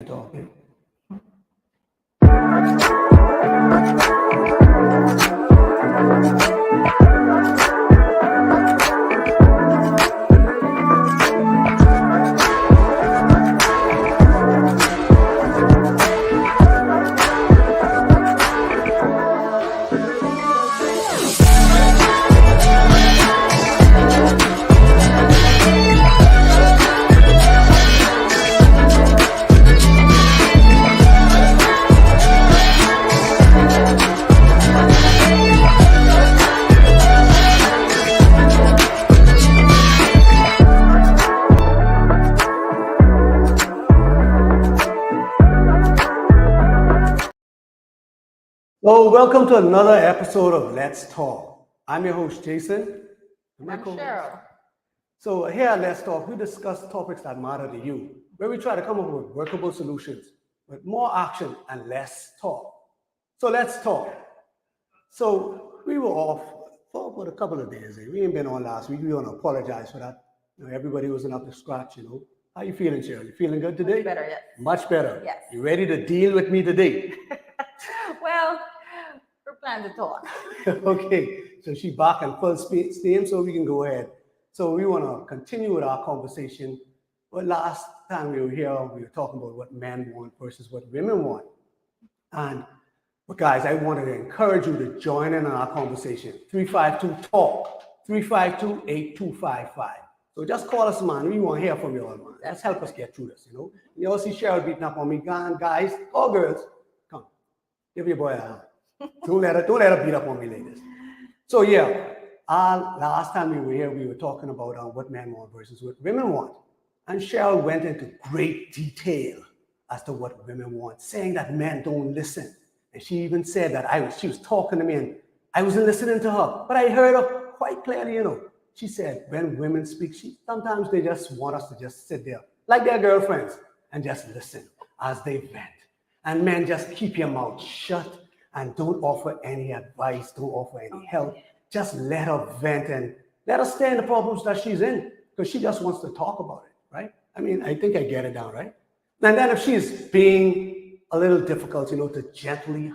talking. So welcome to another episode of Let's Talk. I'm your host, Jason. I'm Cheryl. So here at Let's Talk, we discuss topics that matter to you, where we try to come up with workable solutions with more action and less talk. So let's talk. So we were off for about a couple of days. We ain't been on last week. We want to apologize for that. Everybody wasn't up to scratch, How you feeling, Cheryl? You feeling good today? Much better, yes. Much better? Yes. You ready to deal with me today? Well, we're planning to talk. Okay, so she's back in full steam, so we can go ahead. So we want to continue with our conversation. But last time we were here, we were talking about what men want versus what women want. But guys, I wanted to encourage you to join in on our conversation. 352-TALK, 352-8255. So just call us, man. We want to hear from you all, man. Let's help us get through this, You all see Cheryl beating up on me. Guys, all girls, come. Give your boy a hand. Don't let her beat up on me, ladies. So yeah, last time we were here, we were talking about what men want versus what women want. And Cheryl went into great detail as to what women want, saying that men don't listen. And she even said that she was talking to me and I wasn't listening to her. But I heard her quite clearly, She said when women speak, sometimes they just want us to just sit there like their girlfriends and just listen as they vent. And men, just keep your mouth shut and don't offer any advice, don't offer any help. Just let her vent and let her stay in the problems that she's in because she just wants to talk about it, right? I mean, I think I get it down, right? And then if she's being a little difficult, to gently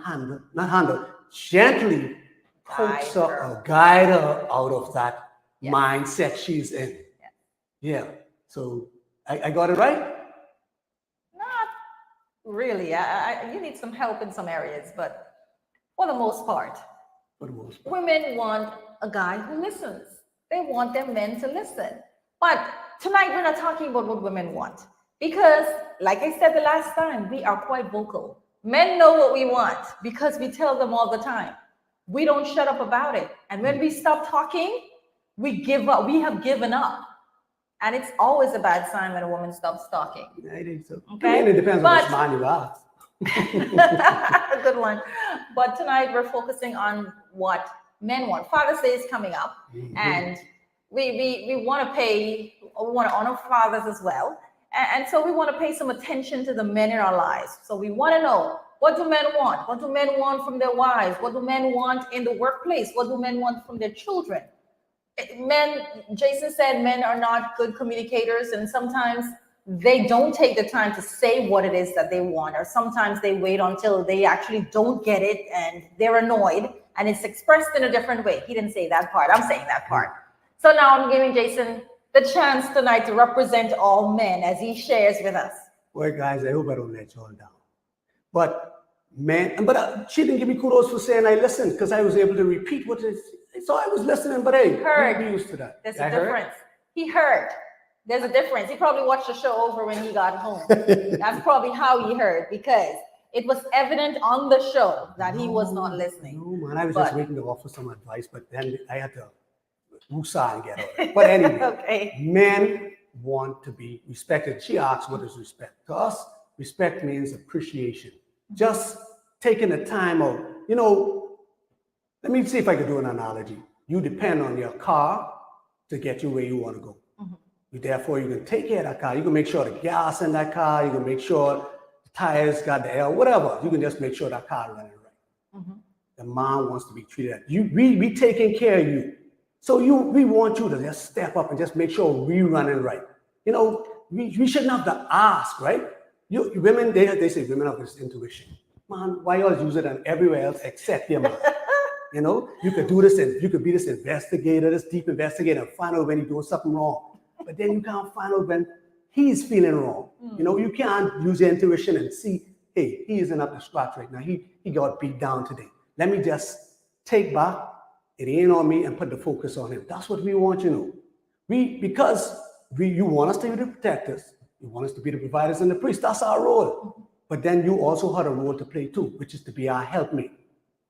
gently coax her or guide her out of that mindset she's in. Yeah. So I got it right? Not really. You need some help in some areas, but for the most part, women want a guy who listens. They want their men to listen. But tonight we're not talking about what women want. Because, like I said the last time, we are quite vocal. Men know what we want because we tell them all the time. We don't shut up about it. And when we stop talking, we give up. We have given up. And it's always a bad sign when a woman stops talking. I think so. Okay? I mean, it depends on which man you ask. Good one. But tonight we're focusing on what men want. Father's Day is coming up. And we want to honor fathers as well. And so we want to pay some attention to the men in our lives. So we want to know, what do men want? What do men want from their wives? What do men want in the workplace? What do men want from their children? Jason said men are not good communicators, and sometimes they don't take the time to say what it is that they want, or sometimes they wait until they actually don't get it and they're annoyed and it's expressed in a different way. He didn't say that part. I'm saying that part. So now I'm giving Jason the chance tonight to represent all men as he shares with us. Well, guys, I hope I don't let you all down. But she didn't give me kudos for saying I listened because I was able to repeat what it is. So I was listening, but hey, heard. Be used to that. There's a difference. He heard. There's a difference. He probably watched the show over when he got home. That's probably how he heard, because it was evident on the show that he was not listening. No, man, I was just waiting to offer some advice, but then I had to woosah and get out of it. But anyway, Men want to be respected. She asks, what is respect? To us, respect means appreciation. Just taking the time out. Let me see if I can do an analogy. You depend on your car to get you where you want to go. Therefore, you can take care of that car. You can make sure the gas in that car. You can make sure the tires got the air, whatever. You can just make sure that car running right. The man wants to be treated. We taking care of you. So we want you to just step up and just make sure we running right. We shouldn't have to ask, right? Women, they say women have this intuition. Man, why y'all use it on everywhere else except your man? You know, you could do this and you could be this investigator, this deep investigator, and find out when he's doing something wrong. But then you can't find out when he's feeling wrong. You know, you can't use your intuition and see, hey, he isn't up to scratch right now. He got beat down today. Let me just take back, it ain't on me, and put the focus on him. That's what we want, you know. Because you want us to be the protectors, you want us to be the providers and the priests. That's our role. But then you also have a role to play too, which is to be our helpmate.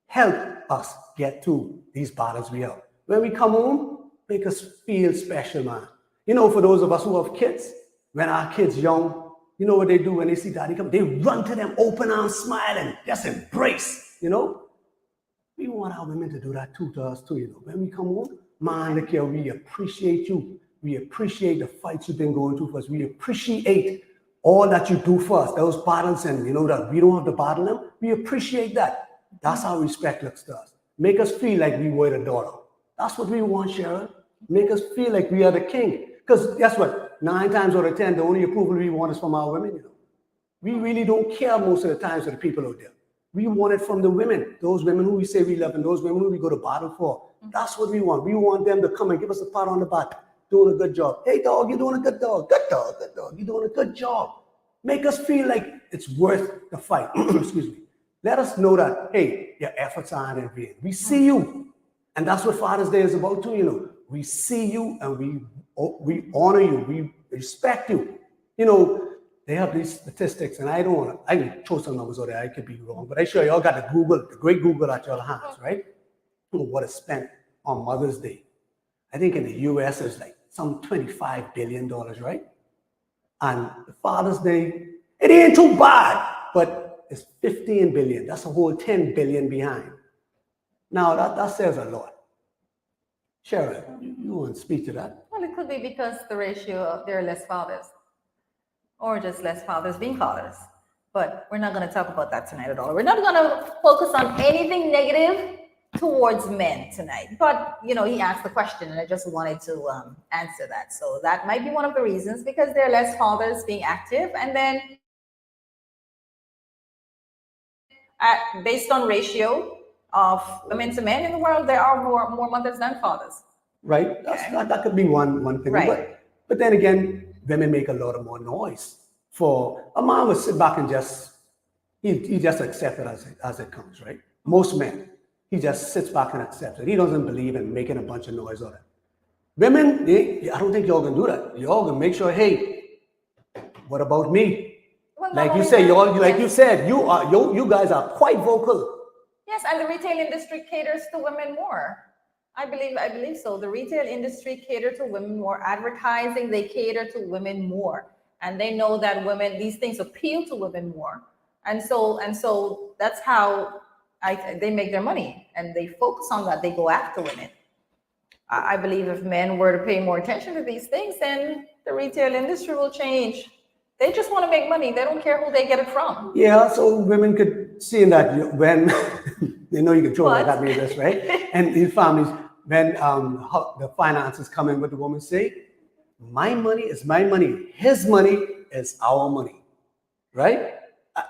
Help us get through these battles we have. When we come home, make us feel special, man. You know, for those of us who have kids, when our kids young, you know what they do when they see daddy come? They run to them, open arms, smiling, just embrace, you know? We want our women to do that too to us too, you know. When we come home, man, look here, we appreciate you. We appreciate the fights you've been going through for us. We appreciate all that you do for us, those battles, and you know that we don't have to battle them. We appreciate that. That's how respect looks to us. Make us feel like we were the daughter. That's what we want, Cheryl. Make us feel like we are the king. Because guess what? 9 times out of 10, the only approval we want is from our women, you know. We really don't care most of the times for the people out there. We want it from the women, those women who we say we love and those women who we go to battle for. That's what we want. We want them to come and give us a pat on the back. Doing a good job. Hey, dog, you're doing a good dog. Good dog, good dog. You're doing a good job. Make us feel like it's worth the fight. Excuse me. Let us know that, hey, your efforts aren't in vain. We see you. And that's what Father's Day is about too, you know. We see you and we honor you. We respect you. You know, they have these statistics, and I can throw some numbers out there. I could be wrong, but I sure y'all got the great Google at your hands, right? What is spent on Mother's Day. I think in the US it's like some $25 billion, right? And the Father's Day, it ain't too bad, but it's 15 billion. That's a whole 10 billion behind. Now that says a lot. Cheryl, you want to speak to that? Well, it could be because the ratio of there are less fathers, or just less fathers being fathers. But we're not going to talk about that tonight at all. We're not going to focus on anything negative towards men tonight. But, you know, he asked the question and I just wanted to answer that. So that might be one of the reasons, because there are less fathers being active. And then based on ratio of women to men in the world, there are more mothers than fathers. Right. That could be one thing. Right. But then again, women make a lot of more noise. For a man would sit back and he just accepts it as it comes, right? Most men, he just sits back and accepts it. He doesn't believe in making a bunch of noise on it. Women, I don't think y'all can do that. Y'all can make sure, hey, what about me? Well, like you say, you guys are quite vocal. Yes, and the retail industry caters to women more. I believe so. The retail industry caters to women more. Advertising, they cater to women more. And they know that women, these things appeal to women more. And so that's how they make their money, and they focus on that. They go after women. I believe if men were to pay more attention to these things, then the retail industry will change. They just want to make money. They don't care who they get it from. Yeah, so women could see that when they know you control that business, right? And in families, when the finances come in, what the woman say, my money is my money. His money is our money, right?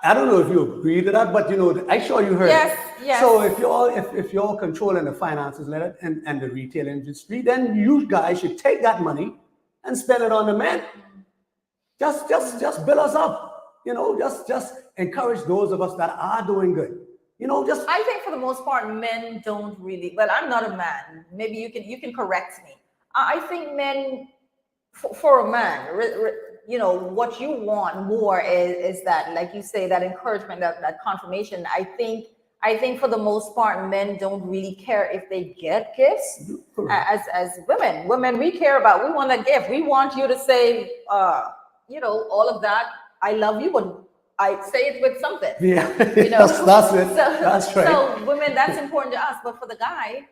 I don't know if you agree to that, but you know, I'm sure you heard. Yes. So if you're controlling the finances and the retail industry, then you guys should take that money and spend it on the men. Just build us up. You know, just encourage those of us that are doing good. You know, I think for the most part, men don't really. Well, I'm not a man. Maybe you can correct me. I think men, for a man, you know, what you want more is that, like you say, that encouragement, that confirmation. I think for the most part, men don't really care if they get gifts. As women, we care about. We want a gift. We want you to say, you know, all of that. I love you, but I say it with something. Yeah, you know? that's it. That's right. So women, that's important to us. But for the guy,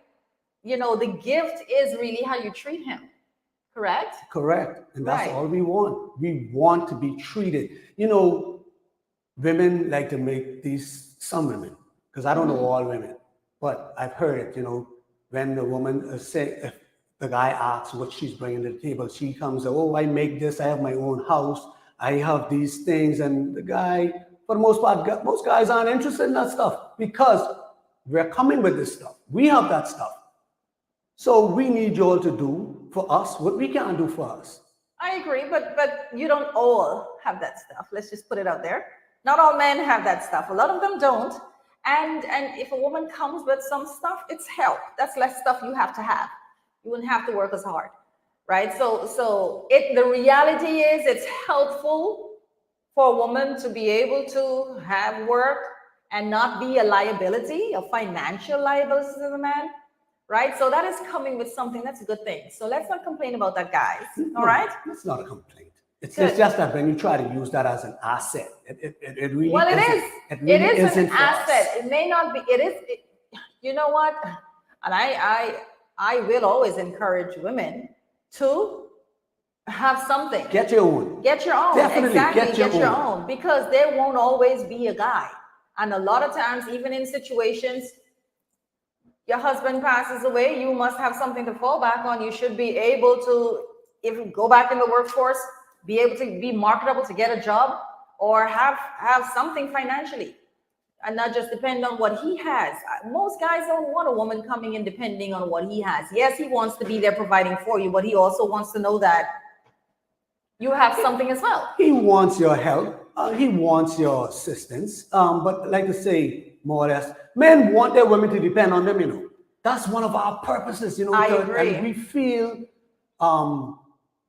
you know, the gift is really how you treat him. Correct? Correct. And that's all we want. We want to be treated. You know, women like to make some women, because I don't know all women, but I've heard it, you know, when the woman if the guy asks what she's bringing to the table, she comes, oh, I make this, I have my own house, I have these things, and the guy, for the most part, most guys aren't interested in that stuff because we're coming with this stuff. We have that stuff. So we need you all to do for us what we can't do for us. I agree, but you don't all have that stuff. Let's just put it out there. Not all men have that stuff. A lot of them don't. And if a woman comes with some stuff, it's help. That's less stuff you have to have. You wouldn't have to work as hard, right? So the reality is it's helpful for a woman to be able to have work and not be a liability, a financial liability to the man, right? So that is coming with something. That's a good thing. So let's not complain about that, guys. All right? It's not a complaint. It's just that when you try to use that as an asset, it really well, it isn't. is. It really it is isn't an for us. asset. It may not be. You know what? And I will always encourage women to have something. Get your own. Get your own. Definitely Exactly. get your own. Because there won't always be a guy. And a lot of times, even in situations, your husband passes away, you must have something to fall back on. You should be able to, if you go back in the workforce, be able to be marketable to get a job or have something financially and not just depend on what he has. Most guys don't want a woman coming in depending on what he has. Yes, he wants to be there providing for you, but he also wants to know that you have something as well. He wants your help. He wants your assistance. But like to say, more or less, men want their women to depend on them, you know. That's one of our purposes, you know. I agree. And we feel,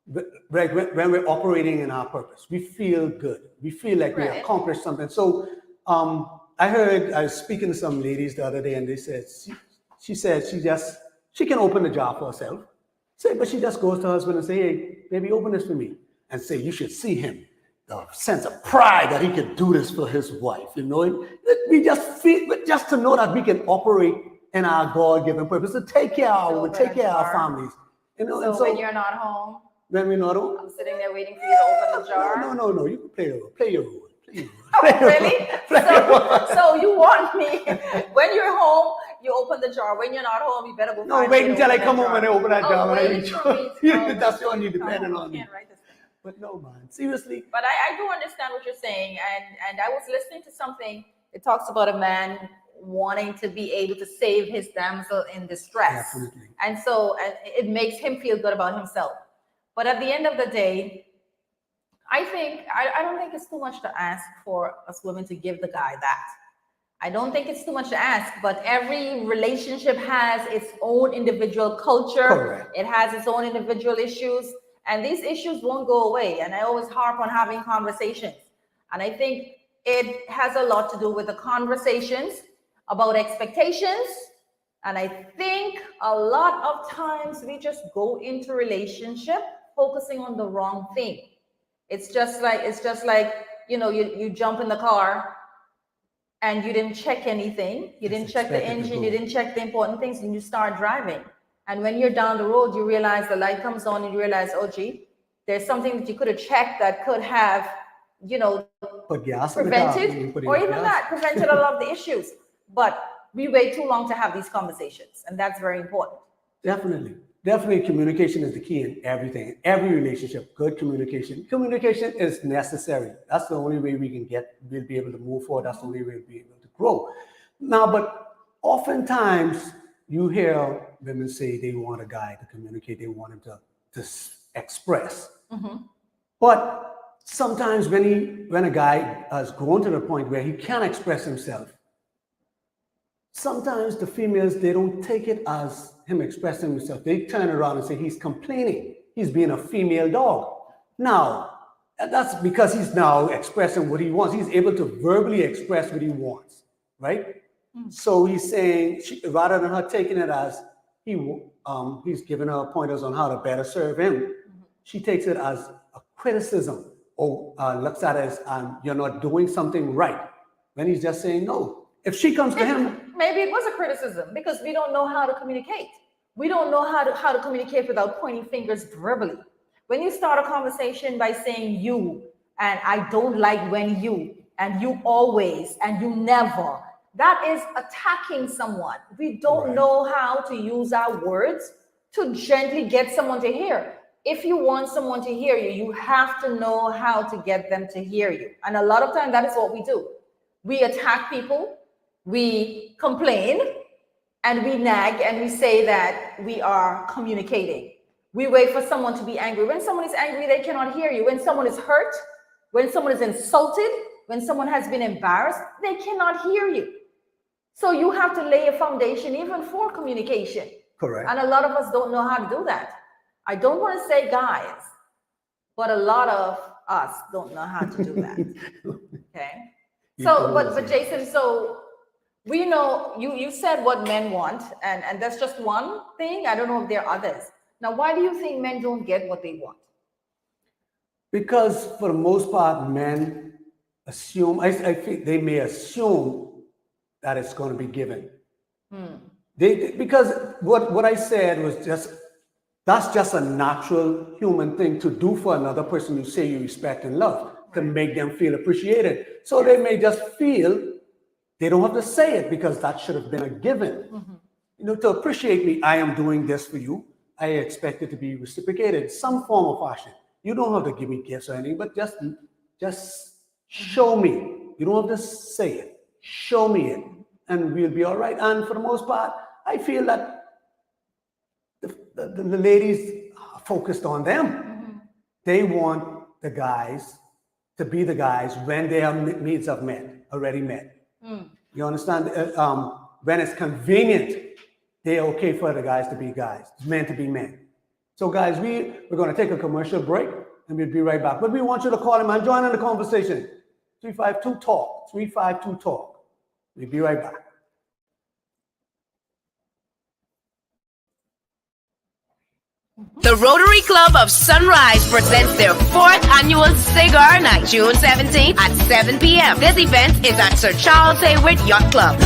when we're operating in our purpose, we feel good. We feel like we accomplished something. So I was speaking to some ladies the other day, and they said, she said she can open the jar for herself. But she just goes to her husband and say, hey, baby, open this for me. And say, you should see him. The sense of pride that he could do this for his wife, you know. We just feel, just to know that we can operate in our God-given purpose to take care of our families, you know. So when you're not home, when we're not home, I'm sitting there waiting for you to open the jar. No, you can play your role. Oh, really? So you want me when you're home, you open the jar. When you're not home, you better go. No, wait until I come home and I open that jar. That's the one you dependent on me. But no, man, seriously. But I do understand what you're saying, and I was listening to something. It talks about a man wanting to be able to save his damsel in distress. Absolutely. And so it makes him feel good about himself. But at the end of the day, I don't think it's too much to ask for us women to give the guy that. I don't think it's too much to ask, but every relationship has its own individual culture. Correct. It has its own individual issues, and these issues won't go away. And I always harp on having conversations. And I think it has a lot to do with the conversations about expectations. And I think a lot of times we just go into relationship focusing on the wrong thing. It's just like, you know, you jump in the car and you didn't check anything. You didn't check the engine, you didn't check the important things, and you start driving. And when you're down the road, you realize the light comes on and you realize, oh, gee, there's something that you could have checked that could have, you know, prevented, or even that, prevented a lot of the issues. But we wait too long to have these conversations, and that's very important. Definitely communication is the key in everything, every relationship. Good communication. Communication is necessary. That's the only way we'll be able to move forward. That's the only way we'll be able to grow. Now, but oftentimes you hear women say they want a guy to communicate, they want him to express. Mm-hmm. But sometimes when a guy has grown to the point where he can't express himself, sometimes the females, they don't take it as him expressing himself. They turn around and say he's complaining. He's being a female dog. Now, that's because he's now expressing what he wants. He's able to verbally express what he wants, right? Mm. So he's saying, rather than her taking it as he's giving her pointers on how to better serve him, mm-hmm. She takes it as a criticism or looks at it as you're not doing something right. When he's just saying no. If she comes to him, maybe it was a criticism because we don't know how to communicate. We don't know how to communicate without pointing fingers verbally. When you start a conversation by saying you, and I don't like when you, and you always, and you never, that is attacking someone. We don't know how to use our words to gently get someone to hear. if you want someone to hear you, you have to know how to get them to hear you. And a lot of times that is what we do. We attack people, we complain, and we nag, and we say that we are communicating. We wait for someone to be angry. When someone is angry, they cannot hear you. When someone is hurt, when someone is insulted, when someone has been embarrassed, they cannot hear you. So you have to lay a foundation even for communication. Correct. And a lot of us don't know how to do that. I don't want to say guys, but a lot of us don't know how to do that. Okay. So, but Jason, so we know you said what men want, and that's just one thing. I don't know if there are others. Now, why do you think men don't get what they want? Because for the most part, men assume, I think they may assume that it's going to be given. Because what I said was that's just a natural human thing to do for another person you say you respect and love, to make them feel appreciated. So they may just feel they don't have to say it because that should have been a given. You know, to appreciate me, I am doing this for you. I expect it to be reciprocated, some form of fashion. You don't have to give me gifts or anything, but just show me. You don't have to say it. Show me it, and we'll be all right. And for the most part, I feel that the ladies are focused on them. They want the guys to be the guys when their needs are already met. You understand? When it's convenient, they're okay for the guys to be guys, men to be men. So guys, we're going to take a commercial break and we'll be right back. But we want you to call him and join in the conversation. 352-TALK, 352-TALK. We'll be right back. The Rotary Club of Sunrise presents their 4th annual Cigar Night, June 17th at 7 p.m. This event is at Sir Charles Hayward Yacht Club.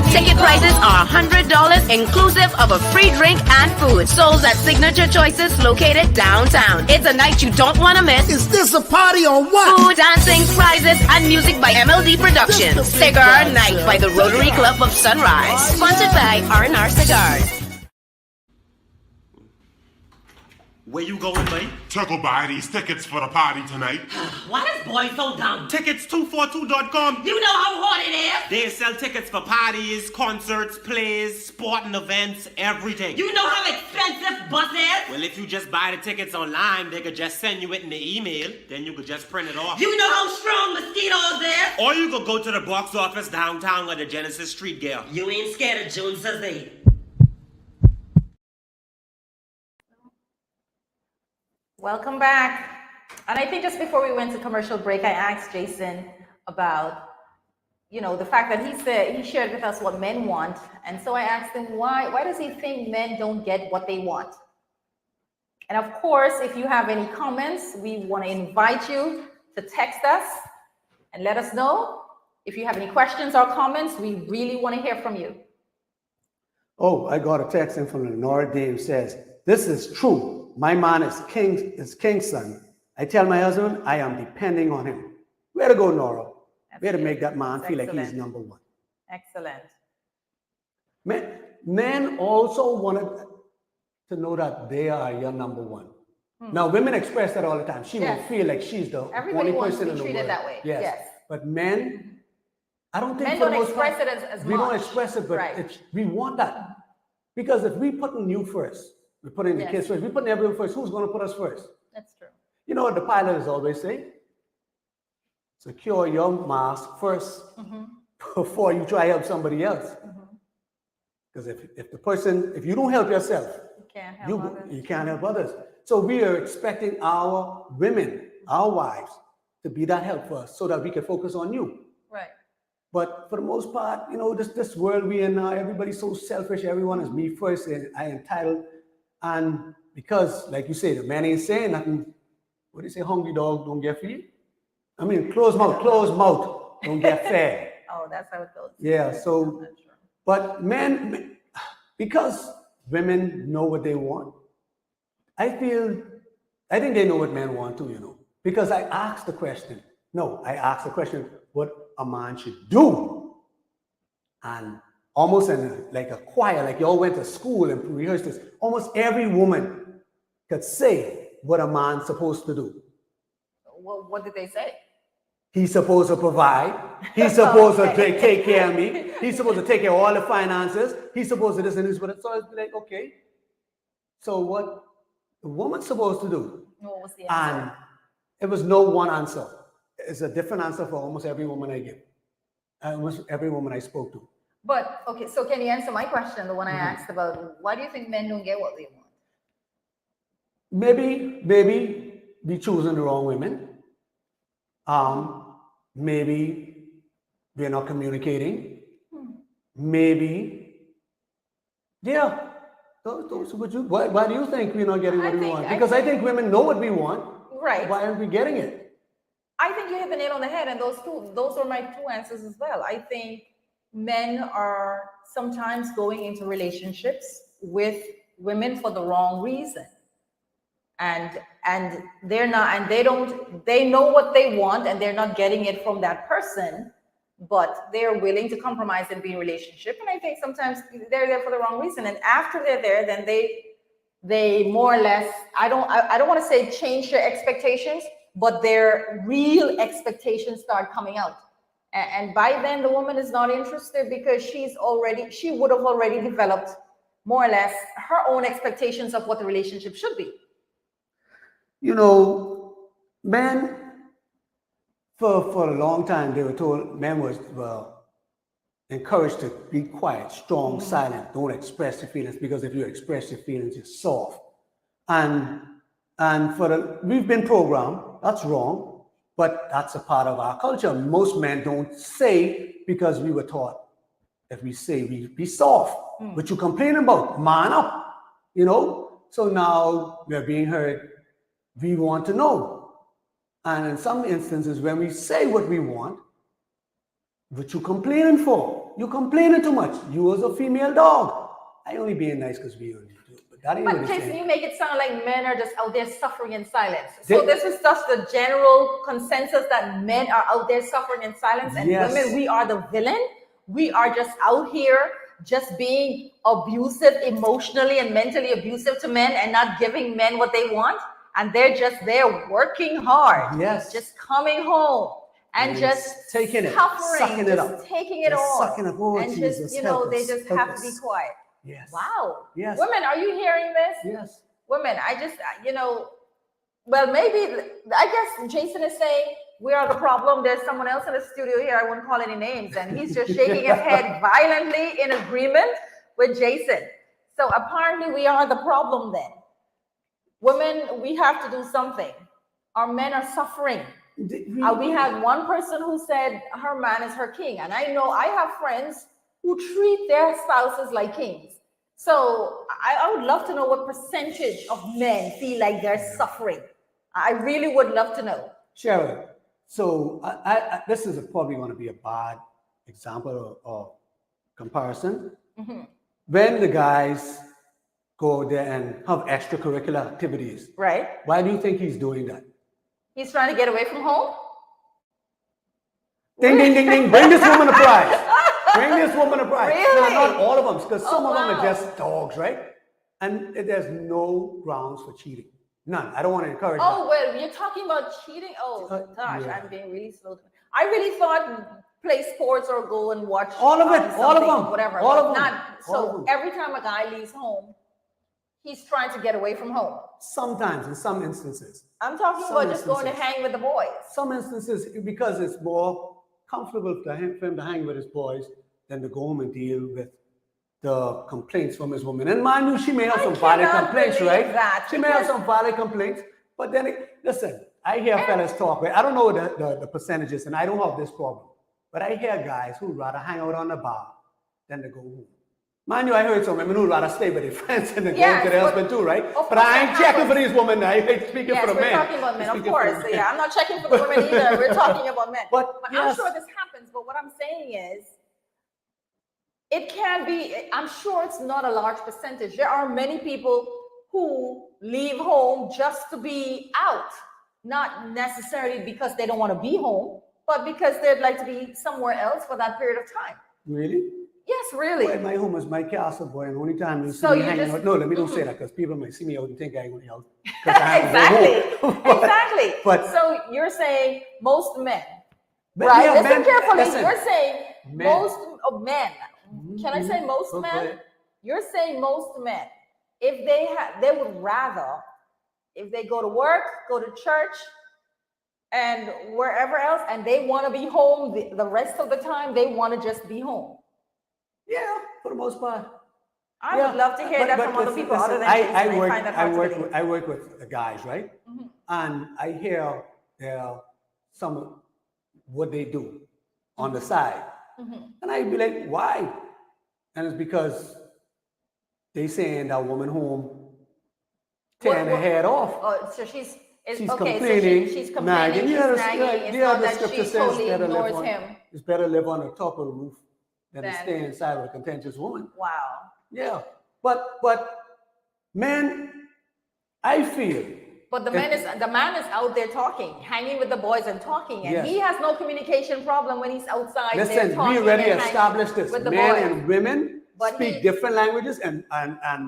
Ticket prices are $100, inclusive of a free drink and food. Sold at Signature Choices, located downtown. It's a night you don't want to miss. Is this a party or what? Food, dancing, prizes, and music by MLD Productions. Cigar Night by the Rotary Club of Sunrise. Sponsored by R&R Cigars. Where you going, buddy? To go buy these tickets for the party tonight. Why this boy so dumb? Tickets242.com. You know how hard it is? They sell tickets for parties, concerts, plays, sporting events, everything. You know how expensive bus is? Well, if you just buy the tickets online, they could just send you it in the email. Then you could just print it off. You know how strong mosquitoes is? Or you could go to the box office downtown at the Genesis Street Gear. You ain't scared of June 8th. Welcome back. And I think just before we went to commercial break, I asked Jason about, you know, the fact that he shared with us what men want. And so I asked him, why does he think men don't get what they want? And of course, if you have any comments, we want to invite you to text us and let us know. If you have any questions or comments, we really want to hear from you. Oh, I got a text in from Lenora Dame says, this is true. My man is king's son. I tell my husband I am depending on him. Where to go, Nora? Where to make that man feel like he's number one. Excellent. Men also wanted to know that they are your number one. Now, women express that all the time. She will feel like she's the Everybody only wants person to be in the treated world. that way. Yes. But men, I don't think Men for the don't most part, express it as we much. don't express it, but we want that. Because if we put in you first, we put in the kids first, we put in everyone first, who's going to put us first? That's true. You know what the pilots always say? Secure your mask first before you try to help somebody else. Because if you don't help yourself, you can't help others. So we are expecting our women, our wives, to be that help for us so that we can focus on you. Right. But for the most part, you know, this world we in now, everybody's so selfish. Everyone is me first and I entitled. And because, like you say, the man ain't saying nothing. What do you say? Hungry dog don't get fed. I mean, closed mouth don't get fed. Oh, that's how it goes. Yeah. So, but men, because women know what they want, I think they know what men want too. You know, because I asked the question. I asked the question what a man should do, and almost in like a choir, like you all went to school and rehearsed this. Almost every woman could say what a man's supposed to do. What did they say? He's supposed to provide. He's supposed to take care of me. He's supposed to take care of all the finances. He's supposed to this and this. But so it's like, okay. So what the woman's supposed to do? What was the answer? And it was no one answer. It's a different answer for almost every woman I give. Almost every woman I spoke to. But, okay, so can you answer my question, the one I asked about, why do you think men don't get what they want? Maybe we choosing the wrong women. Maybe we're not communicating. Maybe, yeah. Why do you think we're not getting what we want? Because I think women know what we want. Right. Why aren't we getting it? I think you hit the nail on the head, and those are my two answers as well. I think men are sometimes going into relationships with women for the wrong reason. And they're not, and they know what they want and they're not getting it from that person, but they're willing to compromise and be in a relationship. And I think sometimes they're there for the wrong reason. And after they're there, then they more or less, I don't want to say change their expectations, but their real expectations start coming out. And by then the woman is not interested because she would have already developed more or less her own expectations of what the relationship should be. You know, men, for a long time, they were told men were encouraged to be quiet, strong, silent, don't express your feelings, because if you express your feelings, you're soft. And we've been programmed, that's wrong, but that's a part of our culture. Most men don't say because we were taught if we say we be soft. What you complain about, man up, you know? So now we're being heard. We want to know. And in some instances, when we say what we want, what you complaining for? You're complaining too much. You as a female dog. I only being nice because we only do. But that ain't what it's Jason, saying. you make it sound like men are just out there suffering in silence. So this is just the general consensus that men are out there suffering in silence, and Yes. women, we are the villain. We are just out here just being abusive, emotionally and mentally abusive to men and not giving men what they want. And they're just there working hard. Yes. Just coming home and just taking it, suffering, sucking it just up. taking it Just all. sucking up. Oh, and Jesus, just, help they us, just help have us. to be quiet. Yes. Wow. Yes. Women, are you hearing this? Yes. Women, I just, well, maybe, I guess Jason is saying we are the problem. There's someone else in the studio here. I wouldn't call any names. And he's just shaking his head violently in agreement with Jason. So apparently we are the problem then. Women, we have to do something. Our men are suffering. We had one person who said her man is her king. And I know I have friends who treat their spouses like kings. So I would love to know what percentage of men feel like they're suffering. I really would love to know. Sharon, so this is probably going to be a bad example or comparison. Mm-hmm. When the guys go there and have extracurricular activities, Right? why do you think he's doing that? He's trying to get away from home? Ding, ding, ding, ding. Bring this woman a prize. Bring this woman a prize. Really? Now, not all of them, because some of them wow. are just dogs, right? And there's no grounds for cheating. None. I don't want to encourage that. Oh, well, you're talking about cheating? Oh, gosh, yeah. I'm being really slow. I really thought play sports or go and watch All of it, all of something, them, whatever. all but of them, not, all of so them. every time a guy leaves home, he's trying to get away from home. Sometimes, in some instances. I'm talking Some about just going to instances. hang with the boys. Some instances, because it's more comfortable for him to hang with his boys than to go home and deal with the complaints from his woman. And mind you, she may have some valid cannot complaints, believe right? that, She may have because- some valid complaints, but then, listen, I hear fellas talk, right? I don't know the percentages, and I don't have this problem, but I hear guys who rather hang out on the bar than to go home. Mind you, I heard some women who rather stay with their friends and then go Yes, to their but- husband too, right? of But course I ain't that checking happens. for these women. I ain't speaking Yes, for the we're men. talking about men, of Speaking for the course. men. Yeah, I'm not checking for the women either. We're talking about men. But I'm yes. sure this happens. But what I'm saying is, it can be, I'm sure it's not a large percentage. There are many people who leave home just to be out, not necessarily because they don't want to be home, but because they'd like to be somewhere else for that period of time. Really? Yes, really. Boy, my home is my castle, boy, and the only time you see So me you hanging just- out. No, let me don't say that because people might see me out and think I ain't going out. 'Cause I have to go Exactly. home. But- Exactly. but- so you're saying most men, but right? yeah, Listen men- carefully. listen, You're saying men. most of men. Can I say most Go men? ahead. You're saying most men, if they would rather, if they go to work, go to church, and wherever else, and they want to be home the rest of the time, they want to just be home. Yeah, for the most part. I Yeah, would love to hear but- that but from other listen, people listen, other than Jason. I I work, find that hard to believe. I work with the guys, right? And I hear some what they do on the side, and I be like, why? And it's because they saying that woman home tearing her What- head off. Oh, so she's She's okay. complaining, So she's complaining. nagging. She's Yeah, nagging. It's yeah, not the that scripture she says totally better live ignores on- him. It's better live on the top of the roof than to Than- stay inside with a contentious woman. Wow. Yeah, but men, I feel. But the man is out there talking, hanging with the boys and talking, and Yes. he has no communication problem when he's outside there Listen, talking we already and hanging established this. with the Men boys. and women But speak he- different languages, and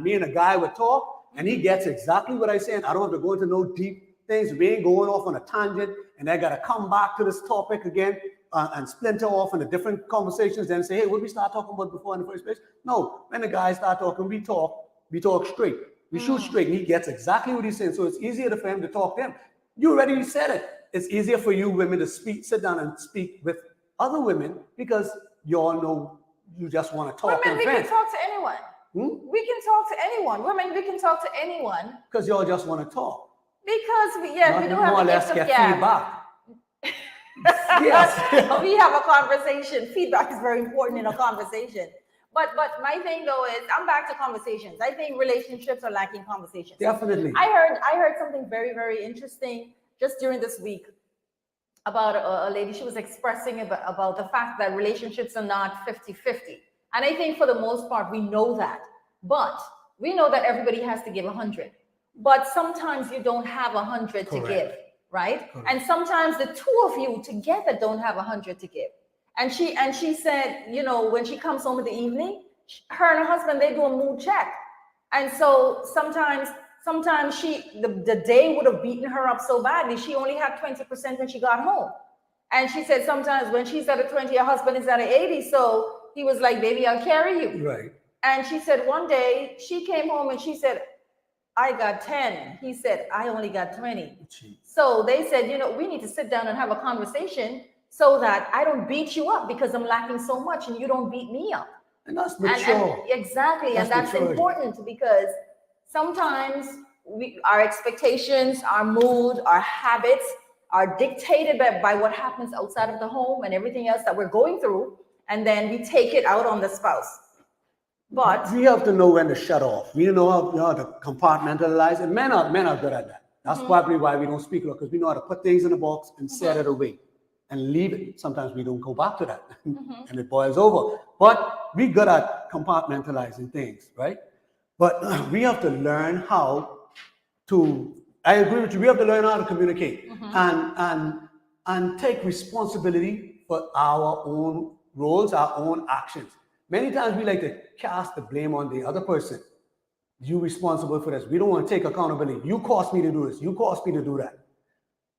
me and a guy would talk, and he gets exactly what I say. And I don't have to go into no deep things. We ain't going off on a tangent, and I got to come back to this topic again and splinter off into different conversations. Then say, hey, what we start talking about before in the first place? No, when the guys start talking, we talk straight. We shoot straight, and he gets exactly what he's saying. So it's easier for him to talk to him. You already said it. It's easier for you women to sit down and speak with other women because you all know you just want to talk Women, and we can vent. talk to anyone. We can talk to anyone. Women, we can talk to anyone Because you all just want to talk. because we do More have or the less gift of get gab. feedback. Yes. We have a conversation. Feedback is very important in a conversation. But my thing though is I'm back to conversations. I think relationships are lacking conversations. Definitely. I heard something very, very interesting just during this week about a lady. She was expressing about the fact that relationships are not 50-50. And I think for the most part, we know that. But we know that everybody has to give 100. But sometimes you don't have 100 to Correct. give, right? Correct. And sometimes the two of you together don't have 100 to give. And she said, you know, when she comes home in the evening, her and her husband, they do a mood check. And so sometimes the day would have beaten her up so badly, she only had 20% when she got home. And she said sometimes when she's at a 20, her husband is at an 80. So he was like, baby, I'll carry you. Right. And she said one day she came home and she said, I got 10. He said, I only got 20. Gee. So they said, you know, we need to sit down and have a conversation so that I don't beat you up because I'm lacking so much and you don't beat me up. And that's And mature. exactly. That's And that's maturity. important because sometimes our expectations, our mood, our habits are dictated by what happens outside of the home and everything else that we're going through. And then we take it out on the spouse. But We have to know when to shut off. We know how to compartmentalize, and men are good at that. That's probably why we don't speak a lot, because we know how to put things in a box and set it away and leave it. Sometimes we don't go back to that, and it boils over. But we good at compartmentalizing things, right? But we have to learn how to. I agree with you. We have to learn how to communicate and take responsibility for our own roles, our own actions. Many times we like to cast the blame on the other person. You responsible for this. We don't want to take accountability. You caused me to do this. You caused me to do that.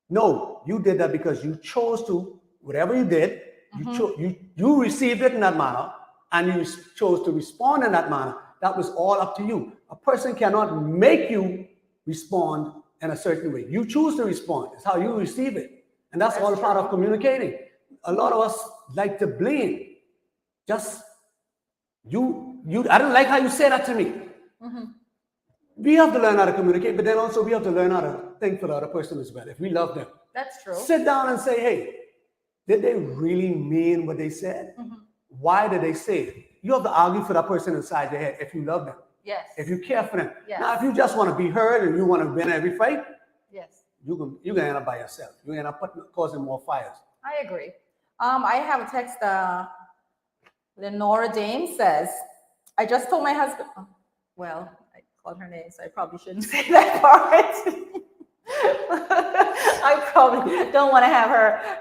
No, you did that because you chose to, whatever you did, you received it in that manner and you chose to respond in that manner. That was all up to you. A person cannot make you respond in a certain way. You choose to respond. It's how you receive it. And that's all part of communicating. A lot of us like to blame. Just I don't like how you say that to me. We have to learn how to communicate, but then also we have to learn how to think for the other person as well. If we love them, that's true. sit down and say, hey, did they really mean what they said? Why did they say it? You have to argue for that person inside your head if you love them, Yes. if you care for them. Yes. Now, if you just want to be heard and you want to win every fight, Yes. you're gonna end up by yourself. You're gonna end up causing more fires. I agree. I have a text. Lenora James says, I just told my husband, well, I called her name, so I probably shouldn't say that part. I probably don't want to have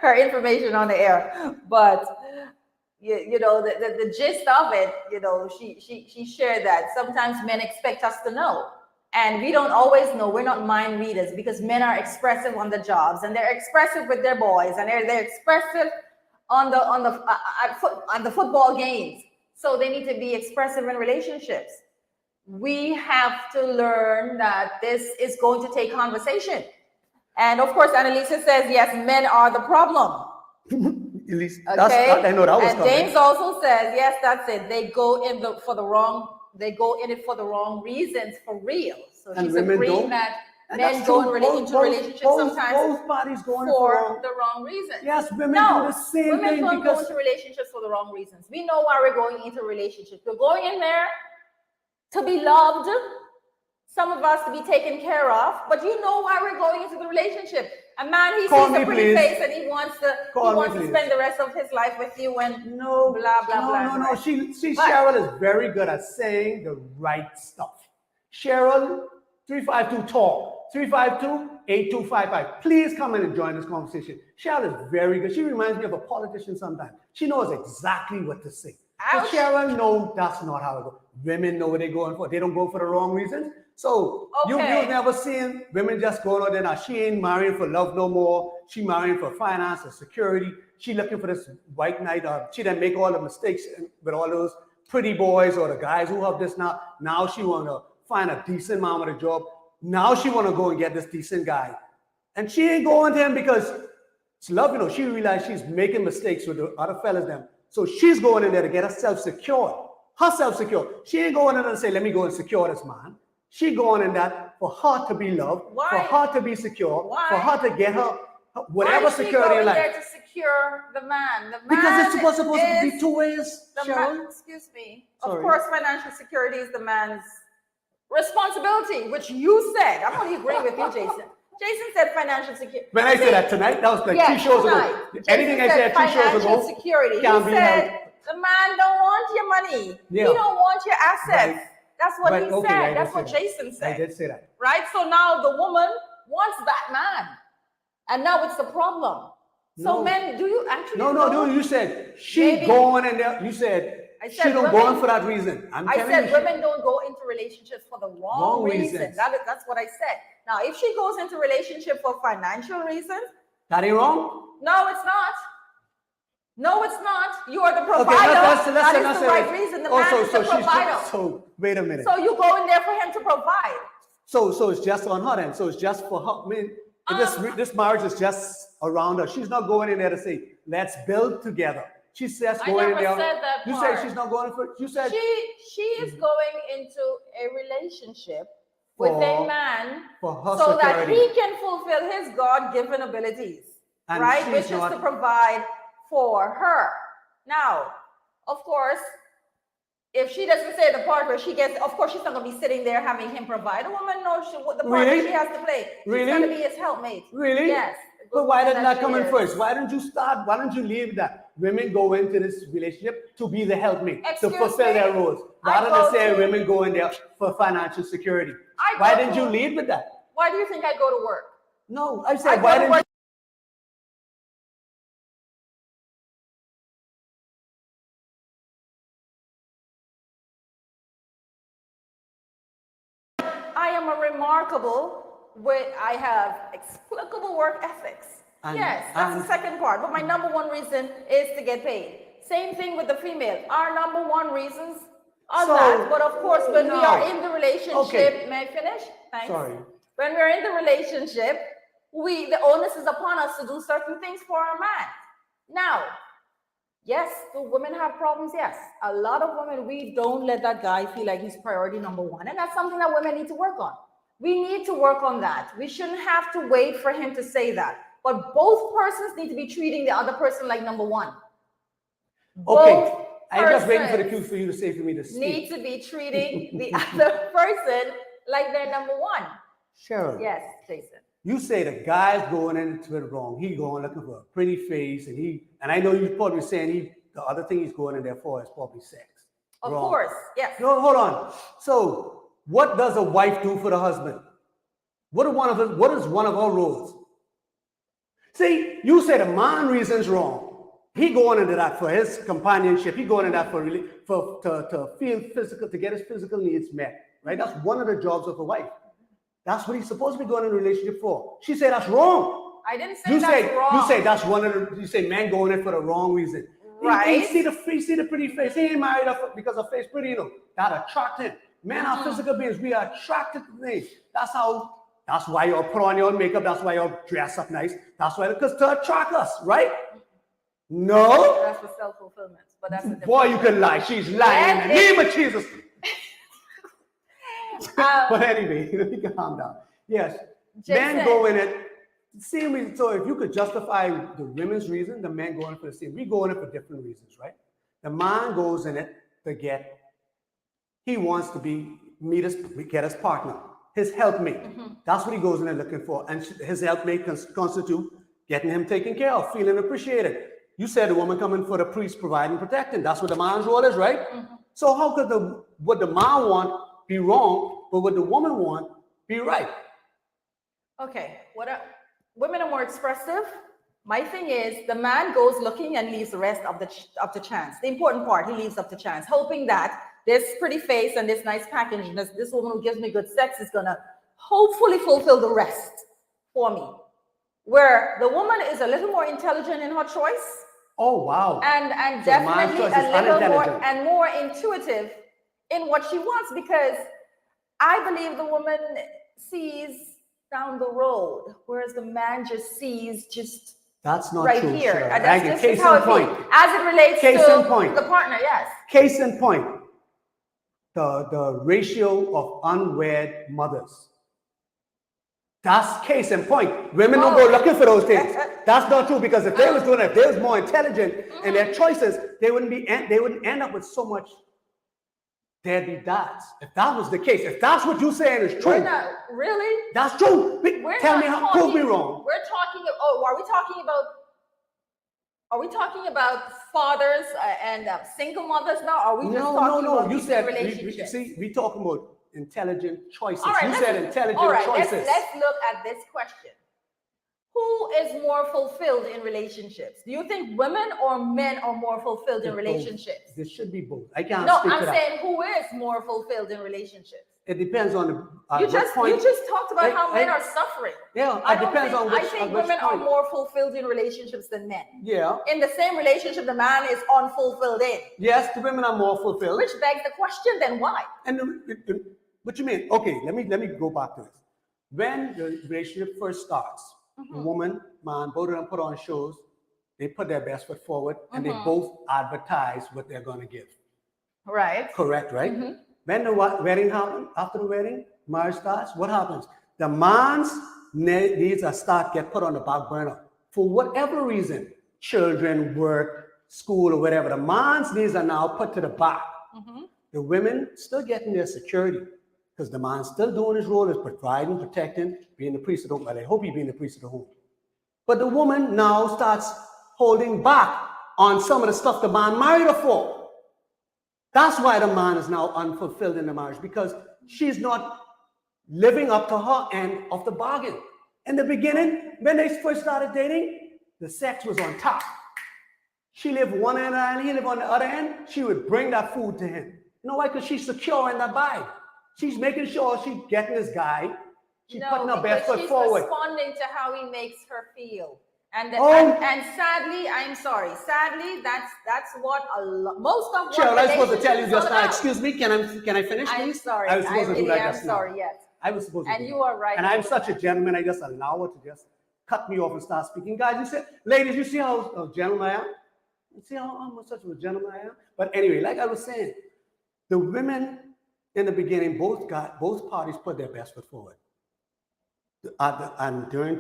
her information on the air. But you know, the gist of it, you know, she shared that sometimes men expect us to know. And we don't always know. We're not mind readers because men are expressive on the jobs and they're expressive with their boys and they're expressive on the football games. So they need to be expressive in relationships. We have to learn that this is going to take conversation. And of course, Annalisa says, yes, men are the problem. At least Okay. I know that was and coming. James also says, yes, that's it. They go in it for the wrong reasons for real. So And she's women agreeing don't. that And men that's go true. into relationships sometimes both parties go in for the wrong reasons. Yes, women No, do the same women thing don't go because into relationships for the wrong reasons. We know why we're going into relationships. We're going in there to be loved, some of us to be taken care of, but you know why we're going into the relationship. A man, he Call sees a me, pretty please. face and he wants to Please. spend the rest of his life with you and no, blah, blah, no, blah. no. right? See, But- Cheryl is very good at saying the right stuff. Cheryl, 352-TALK, 352-8255. Please come in and join this conversation. Cheryl is very good. She reminds me of a politician sometimes. She knows exactly what to say. But Ouch. Cheryl, no, that's not how it goes. Women know what they're going for. They don't go for the wrong reasons. So you've Okay. never seen women just going out there now. She ain't marrying for love no more. She marrying for finance and security. She looking for this white knight. She didn't make all the mistakes with all those pretty boys or the guys who have this now. Now she want to find a decent man with a job. Now she want to go and get this decent guy. And she ain't going to him because it's love, you know. She realized she's making mistakes with the other fellas them. So she's going in there to get herself secured. Herself secure. She ain't going in there and say, let me go and secure this man. She going in that for her to be loved, Why? for her to be secure, Why? for her to get her whatever Why is she security in going there life. to secure the man? The man Because it's supposed to is be two ways, the Cheryl. man, excuse me. Sorry. Of course, financial security is the man's responsibility, which you said. I'm only agreeing with you, Jason. Jason said financial security. When I said that tonight, that was like 2 shows tonight. ago. Jason Anything I said 2 shows financial ago security. can't He be said held. the man don't want your money. Yeah. He don't want your assets. Right. That's what Right, he okay, I said. did That's say what that. Jason I said. did say that. Right? So now the woman wants that man. And now it's the problem. So No. men, do you actually No, know? dude, you said she Maybe- going in there. You said I she said don't women- go in for that reason. I'm I telling said you, women don't go into relationships for the wrong Wrong reason. reasons. That's what I said. Now, if she goes into relationship for financial reasons, that ain't wrong. no, it's not. No, it's not. You are the provider. Okay, that is let's the say right that. reason. The Oh, man is the provider. so wait a minute. So you go in there for him to provide. So it's just on her then. So it's just for her. I mean, this marriage is just around her. She's not going in there to say, let's build together. She's just I going in never there. said that You part. said she's not going for. You said She is going into a relationship with a For- man for her so that security. he can fulfill his God-given abilities, And right? she's Which is not- to provide for her. Now, of course, if she doesn't say the part where she gets, of course, she's not going to be sitting there having him provide. A woman knows what the part Really? that she has to play. She's Really? going to be his helpmate. Really? Yes. But why Good didn't woman that come in she is. first? Why don't you start? Why don't you leave that? Women go into this relationship to be the helpmate, Excuse to fulfill me? their roles. I Rather go than say to- women go in there for financial security. I Why go didn't you to- lead with that? Why do you think I go to work? No, I I said, go why to didn't work. I am a I have explicable work ethics. And- Yes, that's and- the second part. But my number one reason is to get paid. Same thing with the female. Our number one reasons are So, that. But of course, when we no. are in the relationship, Okay. may I finish? Thanks. Sorry. When we're in the relationship, the onus is upon us to do certain things for our man. Now, yes, do women have problems? Yes. A lot of women, we don't let that guy feel like he's priority number one. And that's something that women need to work on. We need to work on that. We shouldn't have to wait for him to say that. But both persons need to be treating the other person like number one. Okay, Both I'm just waiting for the persons cue for you to say for me to speak. need to be treating the other person like they're number one. Cheryl, Yes, Jason. you say the guy's going into it wrong. He going looking for a pretty face, and I know you're probably saying the other thing he's going in there for is probably sex. Of Wrong. course, yes. No, hold on. So, what does a wife do for the husband? What is one of her roles? See, you said a man reasons wrong. He going into that for his companionship. He going into that to feel physical, to get his physical needs met. Right? That's one of the jobs of a wife. That's what he's supposed to be going in a relationship for. She said that's wrong. I didn't say that's wrong. You say that's one of the. You say man going in for the wrong reason. Right. He see the pretty face. He ain't married her because her face pretty. You know that attract him. Men are physical beings. We are attracted to things. That's why you put on your makeup. That's why you dress up nice. That's why, because to attract us, right? No. That's for self-fulfillment. But that's a different Boy, you can lie. She's lying in the name of Jesus. But anyway, let me calm down. Yes, Jason. men go in it. Same reason. So if you could justify the women's reason, the men go in it for the same. We go in it for different reasons, right? The man goes in it to get. He wants to get his partner, his helpmate. That's what he goes in there looking for. And his helpmate constitute getting him taken care of, feeling appreciated. You said the woman coming for the priest, providing, protecting. That's what the man's role is, right? So how could what the man want be wrong, but what the woman want be right? Okay, women are more expressive. My thing is, the man goes looking and leaves the rest of the chance. The important part, he leaves up to chance, hoping that this pretty face and this nice package, and this woman who gives me good sex is gonna hopefully fulfill the rest for me. Where the woman is a little more intelligent in her choice. Oh wow! And So definitely man's choice is a little more unintelligent. and more intuitive in what she wants, because I believe the woman sees down the road, whereas the man just sees just That's not right true. here. Sir. And that's just Case how in it point. feels. As it relates Case in to point. the partner, yes. Case in point. The ratio of unwed mothers. That's case in point. Women don't go looking for those things. That's not true, because if they was doing it, if they was more intelligent in their choices, they wouldn't end up with so much deadbeat dads. If that was the case, if that's what you're saying is true, We're not really. that's true. Tell me how, prove me wrong. We're talking. Oh, are we talking about? Are we talking about fathers and single mothers now? Are we just talking about You people said in relationships? we talking about intelligent choices. All right, You said intelligent all right, choices. Let's look at this question. Who is more fulfilled in relationships? Do you think women or men are more fulfilled in Both. relationships? There should be both. I can't No, speak I'm to that. saying who is more fulfilled in relationships? It depends on the You what point. just talked about how men I- are suffering. Yeah, I it don't depends think, on which. I think on which women are point. more fulfilled in relationships than men. Yeah. In the same relationship, the man is unfulfilled in. Yes, the women are more fulfilled. Which begs the question, then why? And what you mean? Okay, let me go back to this. When the relationship first starts, the woman, man, both of them put on shows. They put their best foot forward, and they both advertise what they're going to give. Right. Correct, right? When the wedding happens, after the wedding, marriage starts, what happens? The man's needs get put on the back burner for whatever reason. Children, work, school, or whatever. The man's needs are now put to the back. The women still getting their security, because the man's still doing his role as providing, protecting, being the priest of the home. Well, I hope he's being the priest of the home. But the woman now starts holding back on some of the stuff the man married her for. That's why the man is now unfulfilled in the marriage, because she's not living up to her end of the bargain. In the beginning, when they first started dating, the sex was on top. She lived one end and he lived on the other end. She would bring that food to him. You know why? Because she's secure in that bag. She's making sure she's getting this guy. She's putting her best foot forward. She's responding to how he makes her feel. And Oh. and sadly, I'm sorry. Sadly, that's what most of what Cheryl, I was supposed to tell you relationships just are now. about. Excuse me, can I finish, I'm please? sorry. I was supposed to do really that am just now. sorry. Yes. I was supposed to. And do you that. are right. And I'm such a gentleman. I just allow her to just cut me off and start speaking. Guys, you said, ladies, you see how gentleman I am? You see how I'm such a gentleman I am? But anyway, like I was saying, the women in the beginning, both parties put their best foot forward. And during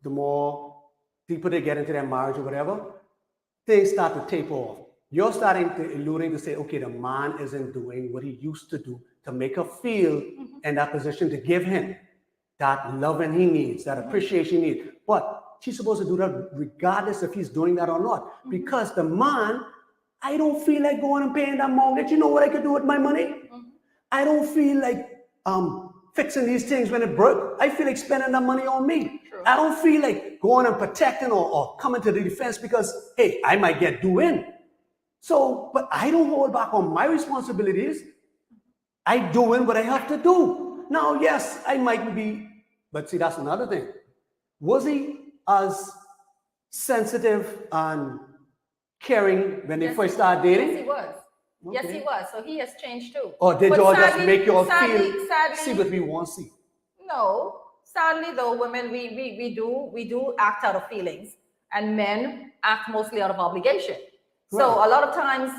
the more deeper they get into their marriage or whatever, things start to taper off. You're starting to alluding to say, okay, the man isn't doing what he used to do to make her feel in that position, to give him that loving he needs, that appreciation he needs. But she's supposed to do that regardless if he's doing that or not. Because the man, I don't feel like going and paying that mortgage. You know what I could do with my money? I don't feel like fixing these things when it broke. I feel like spending that money on me. True. I don't feel like going and protecting or coming to the defense because, hey, I might get due in. So, but I don't hold back on my responsibilities. I do what I have to do. Now, yes, I might be, but see, that's another thing. Was he as sensitive and caring when they Yes, first started dating? Yes, he was. Yes, Okay. he was. So he has changed too. Or did But y'all just sadly- make y'all sadly- feel, sadly- see what we want to see? No, sadly though, women we do act out of feelings, and men act mostly out of obligation. So Right. a lot of times,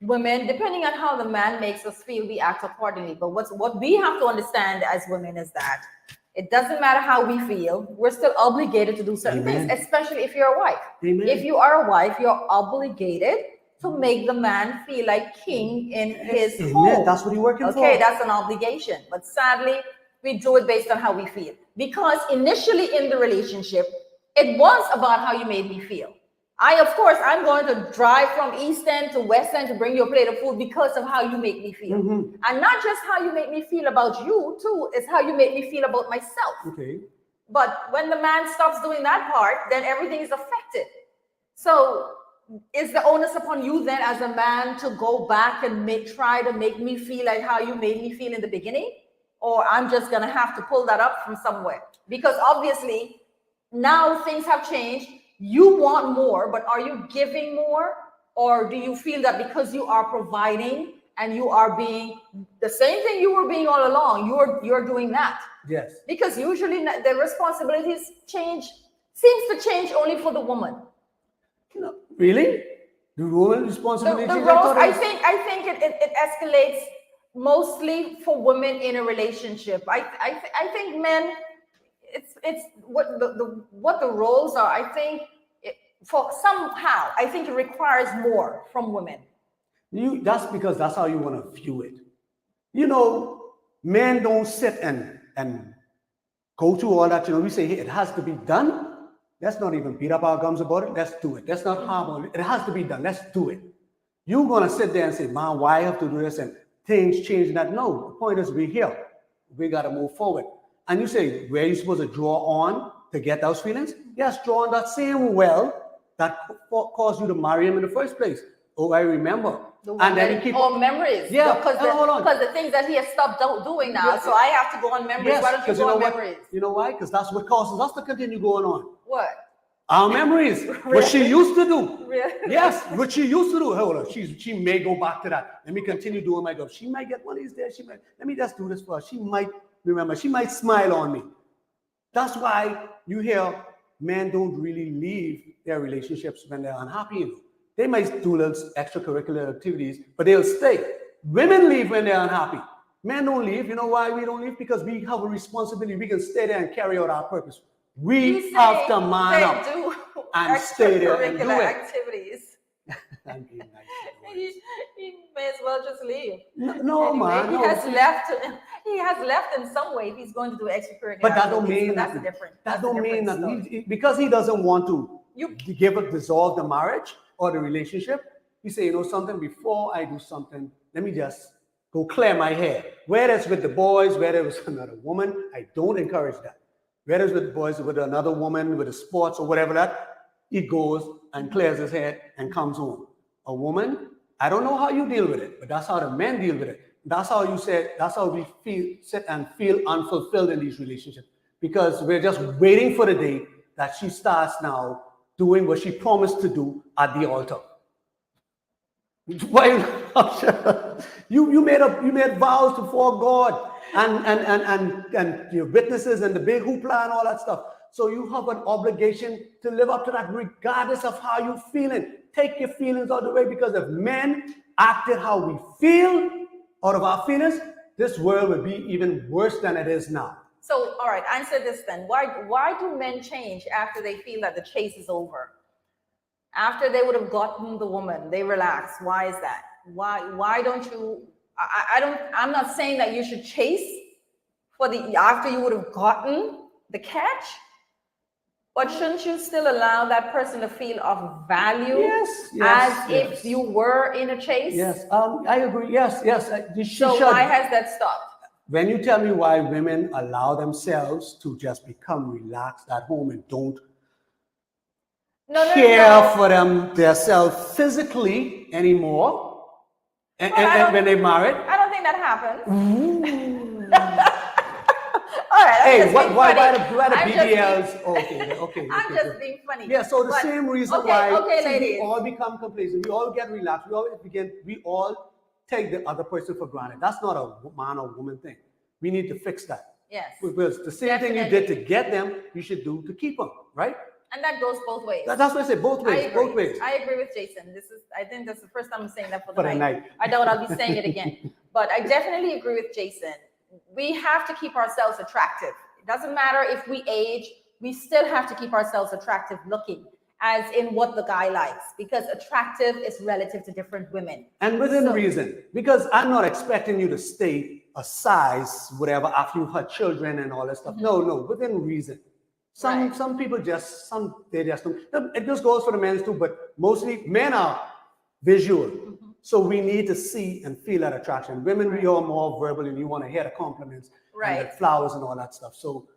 women, depending on how the man makes us feel, we act accordingly. But what we have to understand as women is that it doesn't matter how we feel; we're still obligated to do certain Amen. things, especially if you're a wife. Amen. If you are a wife, you're obligated to make the man feel like king in his Amen. home. That's what you're working for. Okay, that's an obligation. But sadly, we do it based on how we feel. Because initially in the relationship, it was about how you made me feel. Of course, I'm going to drive from East End to West End to bring you a plate of food because of how you make me feel. Mm-hmm. And not just how you make me feel about you, too, it's how you make me feel about myself. Okay. But when the man stops doing that part, then everything is affected. So is the onus upon you then as a man to go back and try to make me feel like how you made me feel in the beginning? Or I'm just going to have to pull that up from somewhere? Because obviously now things have changed. You want more, but are you giving more? Or do you feel that because you are providing and you are being the same thing you were being all along, you're doing that? Yes. Because usually the responsibilities seems to change only for the woman. No, really? The woman responsibility? The roles, I think it escalates mostly for women in a relationship. I think men, it's what the roles are. I think I think it requires more from women. That's because that's how you want to view it. You know, men don't sit and go through all that. You know, we say, hey, it has to be done. Let's not even beat up our gums about it. Let's do it. Let's not harm on it. It has to be done. Let's do it. You're going to sit there and say, man, why I have to do this? And things change that. No, the point is we're here. We got to move forward. And you say, where are you supposed to draw on to get those feelings? Yes, draw on that same well that caused you to marry him in the first place. Oh, I remember. And then you keep memories. Yeah, because the things that he has stopped doing now. Yeah. So I have to go on memories. Yes, Why don't you because go on what? memories? You know why? Because that's what causes us to continue going on. What? Our memories, what she used to do. Really? Yes, what she used to do. Hold on, she may go back to that. Let me continue doing my job. She might get one of these days. Let me just do this for her. She might remember. She might smile on me. That's why you hear men don't really leave their relationships when they're unhappy. You know? They might do little extracurricular activities, but they'll stay. Women leave when they're unhappy. Men don't leave. You know why we don't leave? Because we have a responsibility. We can stay there and carry out our purpose. We have to man up and stay there and do it. Activities. I'm being nice. He may as well just leave. No, Anyway, man. He No. has left in some way if he's going to do extracurricular. But that don't activities, mean but that's that. different. That That's a don't mean different that story. because he doesn't want to You- dissolve the marriage or the relationship. He say, you know something, before I do something, let me just go clear my hair. Whether it's with the boys, whether it's another woman, I don't encourage that. Whether it's with the boys, with another woman, with the sports or whatever that, he goes and clears his hair and comes home. A woman, I don't know how you deal with it, but that's how the men deal with it. That's how you say, that's how we sit and feel unfulfilled in these relationships. Because we're just waiting for the day that she starts now doing what she promised to do at the altar. Why you made vows before God and your witnesses and the big hoopla and all that stuff. So you have an obligation to live up to that regardless of how you're feeling. Take your feelings out of the way, because if men acted how we feel out of our feelings, this world would be even worse than it is now. So, all right, answer this then. Why do men change after they feel that the chase is over? After they would have gotten the woman, they relax. Why is that? Why don't you? I'm not saying that you should chase after you would have gotten the catch, but shouldn't you still allow that person to feel of value? Yes, if you were in a chase? Yes, I agree. Yes. So why has that stopped? when you tell me why women allow themselves to just become relaxed at home and don't care for themselves physically anymore, and when they married. I don't think that happens. All right. Hey, why the BBLs? Okay. I'm just being funny. Yeah, so the same reason why ladies. we all become complacent, we all get relaxed, we all take the other person for granted. That's not a man or woman thing. We need to fix that. Yes. Because the same thing you did to get them, you should do to keep them, right? And that goes both ways. That's what I say, both ways, both ways. I agree with Jason. I think that's the first time I'm saying that for For the the night. night. I doubt I'll be saying it again. But I definitely agree with Jason. We have to keep ourselves attractive. It doesn't matter if we age, we still have to keep ourselves attractive looking, as in what the guy likes, because attractive is relative to different women. And within reason, because I'm not expecting you to stay a size, whatever, after you've had children and all that stuff. No, within reason. Some people they just don't. It just goes for the men too, but mostly men are visual. So we need to see and feel that attraction. Women, we are more verbal and you want to hear the compliments, and the flowers and all that stuff. So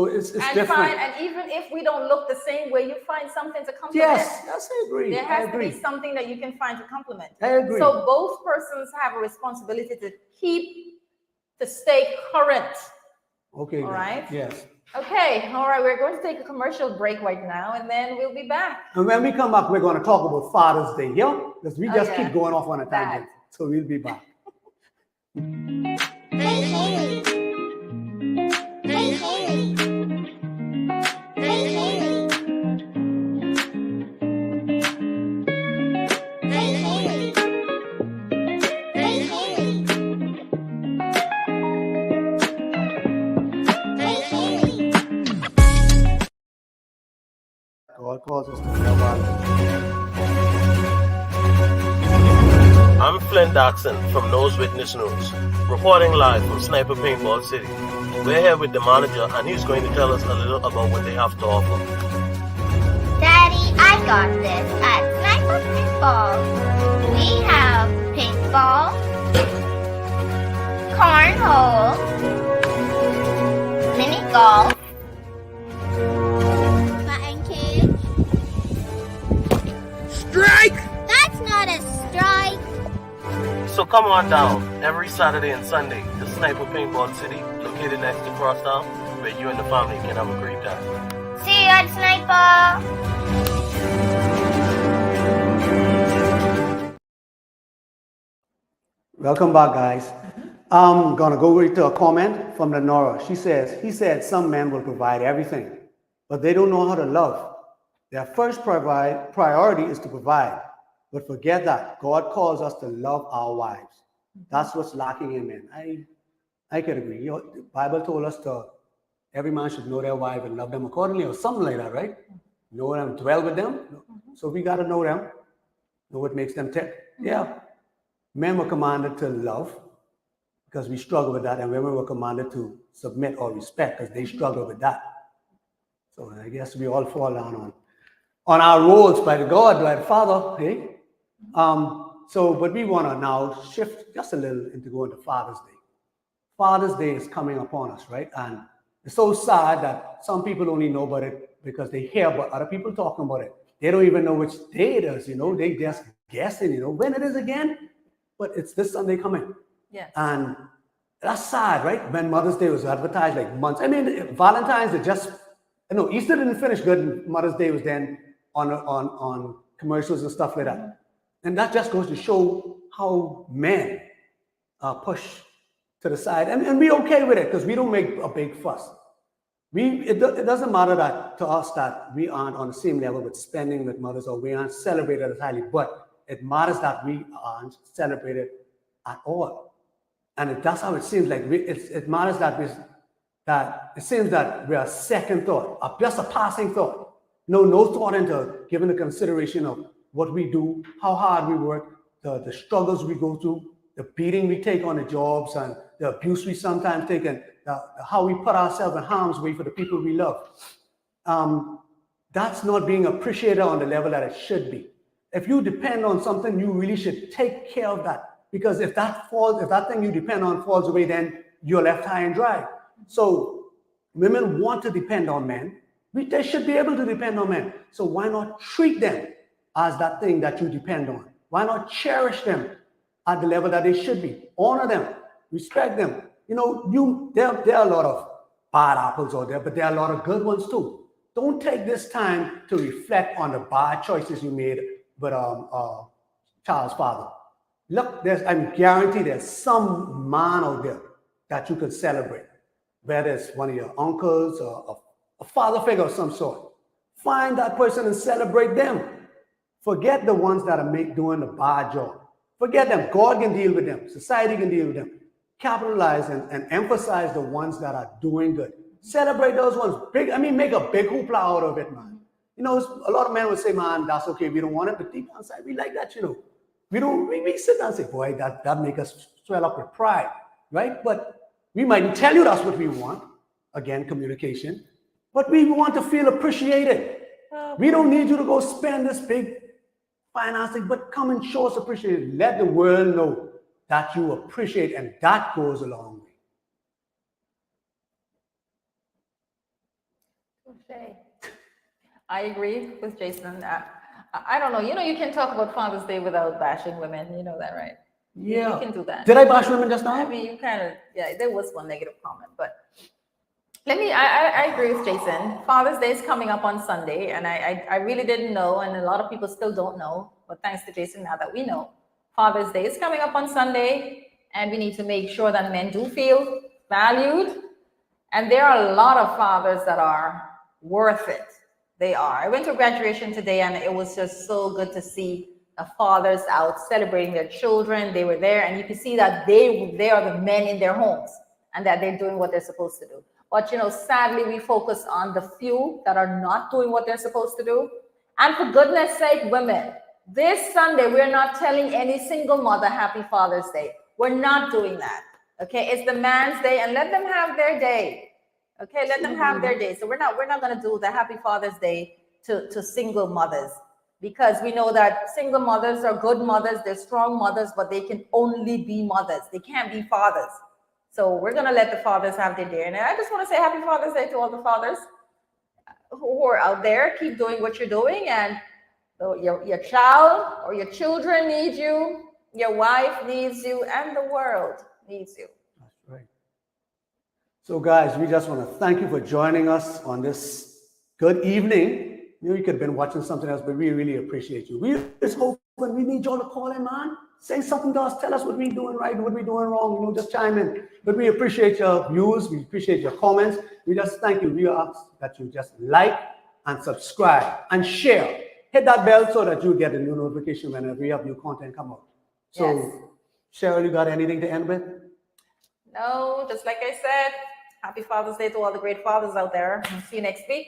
it's different. And even if we don't look the same way, you find something to compliment. Yes, I agree. There has to be something that you can find to compliment. I agree. So both persons have a responsibility to stay current. Okay. All right. Yes. Okay. All right. We're going to take a commercial break right now, and then we'll be back. And when we come back, we're going to talk about Father's Day, because we just keep going off on a tangent. So we'll be back. God calls us to love our I'm Flynn Daxon from Nose Witness News, reporting live from Sniper Paintball City. We're here with the manager and he's going to tell us a little about what they have to offer. Daddy, I got this at Sniper Paintball. We have paintball, cornhole, mini golf, batting cage. Strike! That's not a strike. So come on down every Saturday and Sunday to Sniper Paintball City, located next to Crosstown, where you and the family can have a great time. See you at Sniper. Welcome back, guys. I'm going to go read to a comment from Lenora. He said, some men will provide everything, but they don't know how to love. Their first priority is to provide, but forget that. God calls us to love our wives. That's what's lacking in men. I could agree. The Bible told us every man should know their wife and love them accordingly, or something like that, right? Know them, dwell with them. So we got to know them, know what makes them tick. Yeah. Men were commanded to love because we struggle with that, and women were commanded to submit or respect because they struggle with that. So I guess we all fall down on our roles by the God, by the Father. Hey? But we want to now shift just a little into going to Father's Day. Father's Day is coming upon us, right? And it's so sad that some people only know about it because they hear about other people talking about it. They don't even know which day it is, They just guessing, when it is again. But it's this Sunday coming. Yes. And that's sad, right? When Mother's Day was advertised like months. I mean, Valentine's, Easter didn't finish good. Mother's Day was then on commercials and stuff like that. And that just goes to show how men are pushed to the side. And we're okay with it because we don't make a big fuss. It doesn't matter to us that we aren't on the same level with spending with mothers or we aren't celebrated as highly, but it matters that we aren't celebrated at all. And that's how it seems like it matters that it seems that we are a second thought, just a passing thought. No thought into giving the consideration of what we do, how hard we work, the struggles we go through, the beating we take on the jobs and the abuse we sometimes take and how we put ourselves in harm's way for the people we love. That's not being appreciated on the level that it should be. If you depend on something, you really should take care of that. Because if that thing you depend on falls away, then you're left high and dry. So women want to depend on men. They should be able to depend on men. So why not treat them as that thing that you depend on? Why not cherish them at the level that they should be? Honor them, respect them. You know, there are a lot of bad apples out there, but there are a lot of good ones too. Don't take this time to reflect on the bad choices you made with Charles' father. Look, I'm guaranteed there's some man out there that you could celebrate, whether it's one of your uncles or a father figure of some sort. Find that person and celebrate them. Forget the ones that are doing the bad job. Forget them. God can deal with them. Society can deal with them. Capitalize and emphasize the ones that are doing good. Celebrate those ones. Make a big hoopla out of it, man. You know, a lot of men would say, man, that's okay, we don't want it, but deep down inside, we like that, you know. We sit down and say, boy, that make us swell up with pride, right? But we might tell you that's what we want. Again, communication. But we want to feel appreciated. We don't need you to go spend this big financing, but come and show us appreciation. Let the world know that you appreciate, and that goes a long way. Okay. I agree with Jason. I don't know. You know, you can talk about Father's Day without bashing women. You know that, right? Yeah. You can do that. Did I bash women just now? I mean, you kind of, yeah, there was one negative comment, but I agree with Jason. Father's Day is coming up on Sunday, and I really didn't know, and a lot of people still don't know, but thanks to Jason, now that we know, Father's Day is coming up on Sunday, and we need to make sure that men do feel valued. And there are a lot of fathers that are worth it. They are. I went to graduation today, and it was just so good to see the fathers out celebrating their children. They were there, and you can see that they are the men in their homes, and that they're doing what they're supposed to do. But, you know, sadly, we focus on the few that are not doing what they're supposed to do. And for goodness sake, women, this Sunday, we're not telling any single mother Happy Father's Day. We're not doing that. Okay, it's the man's day, and let them have their day. Okay, let them have their day. So we're not going to do the Happy Father's Day to single mothers, because we know that single mothers are good mothers, they're strong mothers, but they can only be mothers. They can't be fathers. So we're going to let the fathers have their day. And I just want to say Happy Father's Day to all the fathers who are out there. Keep doing what you're doing, and your child or your children need you, your wife needs you, and the world needs you. That's right. So guys, we just want to thank you for joining us on this good evening. You know, you could have been watching something else, but we really appreciate you. We just hope when we need y'all to call in, man. Say something to us. Tell us what we're doing right, what we're doing wrong. You know, just chime in. But we appreciate your views. We appreciate your comments. We just thank you. We ask that you just like and subscribe and share. Hit that bell so that you get a new notification whenever we have new content come out. So, yes. Cheryl, you got anything to end with? No, just like I said, Happy Father's Day to all the great fathers out there. See you next week.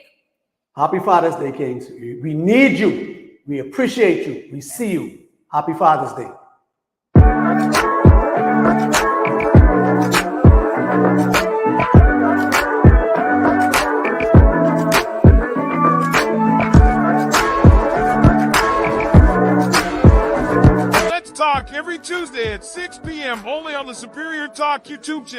Happy Father's Day, Kings. We need you. We appreciate you. We see you. Happy Father's Day. Let's Talk every Tuesday at 6 p.m. only on the Superior Talk YouTube channel.